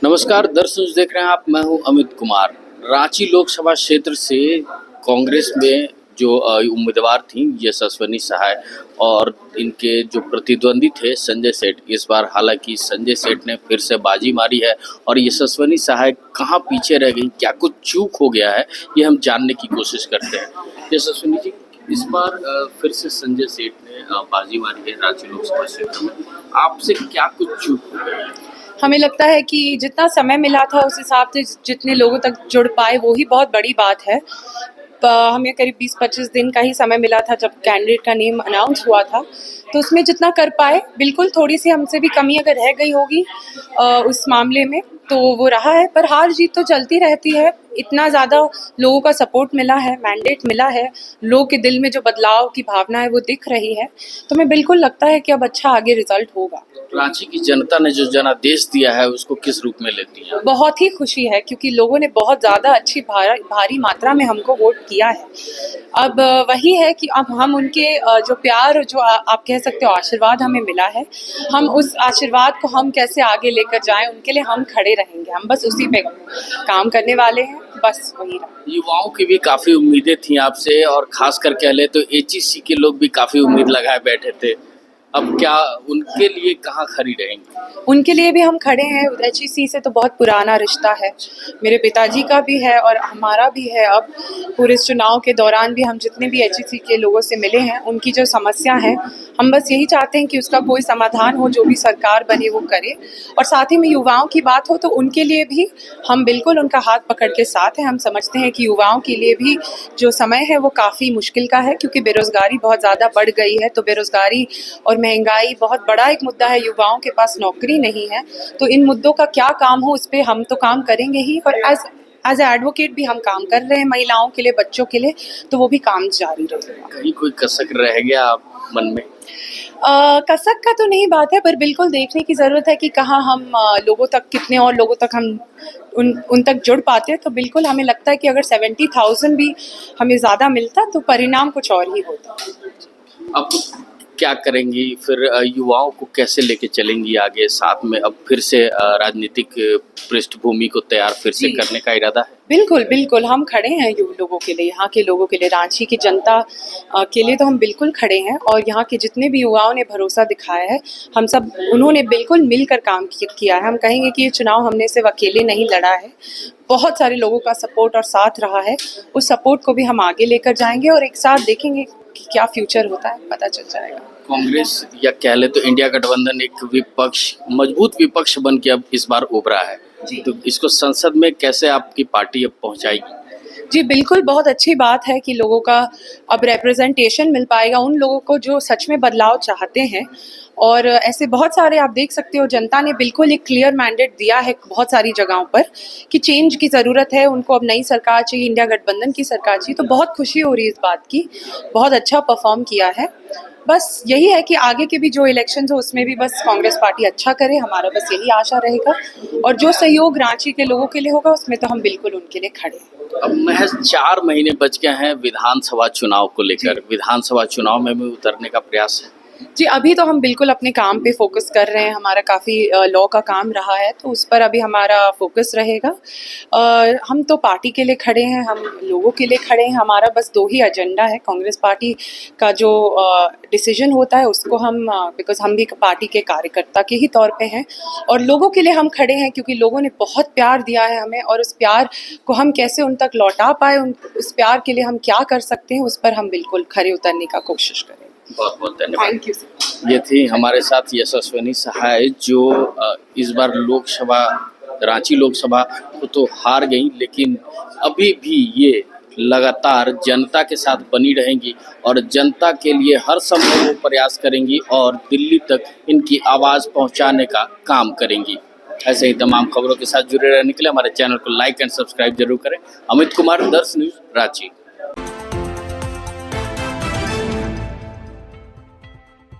नमस्कार दर्शक देख रहे हैं आप। मैं हूं अमित कुमार। रांची लोकसभा क्षेत्र से कांग्रेस में जो उम्मीदवार थी यशस्विनी सहाय और इनके जो प्रतिद्वंदी थे संजय सेठ, इस बार हालांकि संजय सेठ ने फिर से बाजी मारी है और यशस्विनी सहाय कहां पीछे रह गई, क्या कुछ चूक हो गया है, ये हम जानने की कोशिश करते हैं। यशस्विनी जी, इस बार फिर से संजय सेठ ने बाजी मारी है रांची लोकसभा क्षेत्र में, आपसे क्या कुछ चूक हो गया है? हमें लगता है कि जितना समय मिला था उस हिसाब से जितने लोगों तक जुड़ पाए वो ही बहुत बड़ी बात है। हमें करीब 20-25 दिन का ही समय मिला था जब कैंडिडेट का नेम अनाउंस हुआ था, तो उसमें जितना कर पाए, बिल्कुल थोड़ी सी हमसे भी कमी अगर रह गई होगी उस मामले में तो वो रहा है, पर हार जीत तो चलती रहती है। इतना ज़्यादा लोगों का सपोर्ट मिला है, मैंडेट मिला है, लोगों के दिल में जो बदलाव की भावना है वो दिख रही है, तो हमें बिल्कुल लगता है कि अब अच्छा आगे रिजल्ट होगा। रांची की जनता ने जो जनादेश दिया है उसको किस रूप में लेती हैं? बहुत ही खुशी है क्योंकि लोगों ने बहुत ज़्यादा अच्छी भारी मात्रा में हमको वोट किया है। अब वही है कि अब हम उनके जो प्यार, जो आप कह सकते हो आशीर्वाद हमें मिला है, हम उस आशीर्वाद को हम कैसे आगे लेकर जाएं, उनके लिए हम खड़े रहेंगे। हम बस उसी पे काम करने वाले हैं, बस वही रहा। युवाओं की भी काफ़ी उम्मीदें थी आपसे और खास कर कह ले तो एचईसी के लोग भी काफ़ी उम्मीद लगाए बैठे थे। अब क्या उनके लिए कहाँ खड़ी रहेंगी? उनके लिए भी हम खड़े हैं। एचईसी से तो बहुत पुराना रिश्ता है, मेरे पिताजी का भी है और हमारा भी है। अब पूरे इस चुनाव के दौरान भी हम जितने भी एचईसी के लोगों से मिले हैं, उनकी जो समस्या है, हम बस यही चाहते हैं कि उसका कोई समाधान हो, जो भी सरकार बने वो करे। और साथ ही में युवाओं की बात हो तो उनके लिए भी हम बिल्कुल उनका हाथ पकड़ के साथ हैं। हम समझते हैं कि युवाओं के लिए भी जो समय है वो काफ़ी मुश्किल का है, क्योंकि बेरोज़गारी बहुत ज़्यादा बढ़ गई है। तो बेरोज़गारी और महंगाई बहुत बड़ा एक मुद्दा है, युवाओं के पास नौकरी नहीं है। तो इन मुद्दों का क्या काम हो, उस पर हम तो काम करेंगे ही, और एज एडवोकेट भी हम काम कर रहे हैं महिलाओं के लिए, बच्चों के लिए, तो वो भी काम जारी रहेगा। कहीं कोई कसक रह गया मन में? कसक का तो नहीं बात है, पर बिल्कुल देखने की ज़रूरत है कि कहाँ हम लोगों तक, कितने और लोगों तक हम उन तक जुड़ पाते हैं। तो बिल्कुल हमें लगता है कि अगर 70,000 भी हमें ज़्यादा मिलता तो परिणाम कुछ और ही होता। अब क्या करेंगी फिर? युवाओं को कैसे लेके चलेंगी आगे? साथ में अब फिर से राजनीतिक पृष्ठभूमि को तैयार फिर से करने का इरादा है? बिल्कुल बिल्कुल, हम खड़े हैं लोगों के लिए, यहाँ के लोगों के लिए, रांची की जनता के लिए तो हम बिल्कुल खड़े हैं। और यहाँ के जितने भी युवाओं ने भरोसा दिखाया है, हम सब, उन्होंने बिल्कुल मिलकर काम किया है। हम कहेंगे कि ये चुनाव हमने सिर्फ अकेले नहीं लड़ा है, बहुत सारे लोगों का सपोर्ट और साथ रहा है। उस सपोर्ट को भी हम आगे लेकर जाएंगे और एक साथ देखेंगे कि क्या फ्यूचर होता है, पता चल जाएगा। कांग्रेस या कह ले तो इंडिया गठबंधन एक विपक्ष, मजबूत विपक्ष बन के अब इस बार उभरा है, तो इसको संसद में कैसे आपकी पार्टी अब पहुंचाएगी? जी बिल्कुल, बहुत अच्छी बात है कि लोगों का अब रिप्रेजेंटेशन मिल पाएगा, उन लोगों को जो सच में बदलाव चाहते हैं। और ऐसे बहुत सारे आप देख सकते हो, जनता ने बिल्कुल एक क्लियर मैंडेट दिया है बहुत सारी जगहों पर कि चेंज की ज़रूरत है, उनको अब नई सरकार चाहिए, इंडिया गठबंधन की सरकार चाहिए। तो बहुत खुशी हो रही है इस बात की, बहुत अच्छा परफॉर्म किया है। बस यही है कि आगे के भी जो इलेक्शंस हो उसमें भी बस कांग्रेस पार्टी अच्छा करे, हमारा बस यही आशा रहेगा। और जो सहयोग रांची के लोगों के लिए होगा उसमें तो हम बिल्कुल उनके लिए खड़े हैं। अब महज 4 महीने बच गए हैं विधानसभा चुनाव को लेकर, विधानसभा चुनाव में भी उतरने का प्रयास है? जी, अभी तो हम बिल्कुल अपने काम पे फ़ोकस कर रहे हैं। हमारा काफ़ी लॉ का काम रहा है, तो उस पर अभी हमारा फ़ोकस रहेगा। हम तो पार्टी के लिए खड़े हैं, हम लोगों के लिए खड़े हैं। हमारा बस 2 ही एजेंडा है। कांग्रेस पार्टी का जो डिसीजन होता है उसको हम, बिकॉज़ हम भी पार्टी के कार्यकर्ता के ही तौर पे हैं, और लोगों के लिए हम खड़े हैं, क्योंकि लोगों ने बहुत प्यार दिया है हमें, और उस प्यार को हम कैसे उन तक लौटा पाएँ, उस प्यार के लिए हम क्या कर सकते हैं, उस पर हम बिल्कुल खरे उतरने का कोशिश करेंगे। बहुत बहुत धन्यवाद। Thank you sir. ये थी हमारे साथ यशस्विनी सहाय, जो इस बार लोकसभा, रांची लोकसभा को तो हार गई, लेकिन अभी भी ये लगातार जनता के साथ बनी रहेंगी और जनता के लिए हर संभव वो प्रयास करेंगी और दिल्ली तक इनकी आवाज़ पहुंचाने का काम करेंगी। ऐसे ही तमाम खबरों के साथ जुड़े रहने के लिए हमारे चैनल को लाइक एंड सब्सक्राइब जरूर करें। अमित कुमार, दर्श न्यूज़, रांची।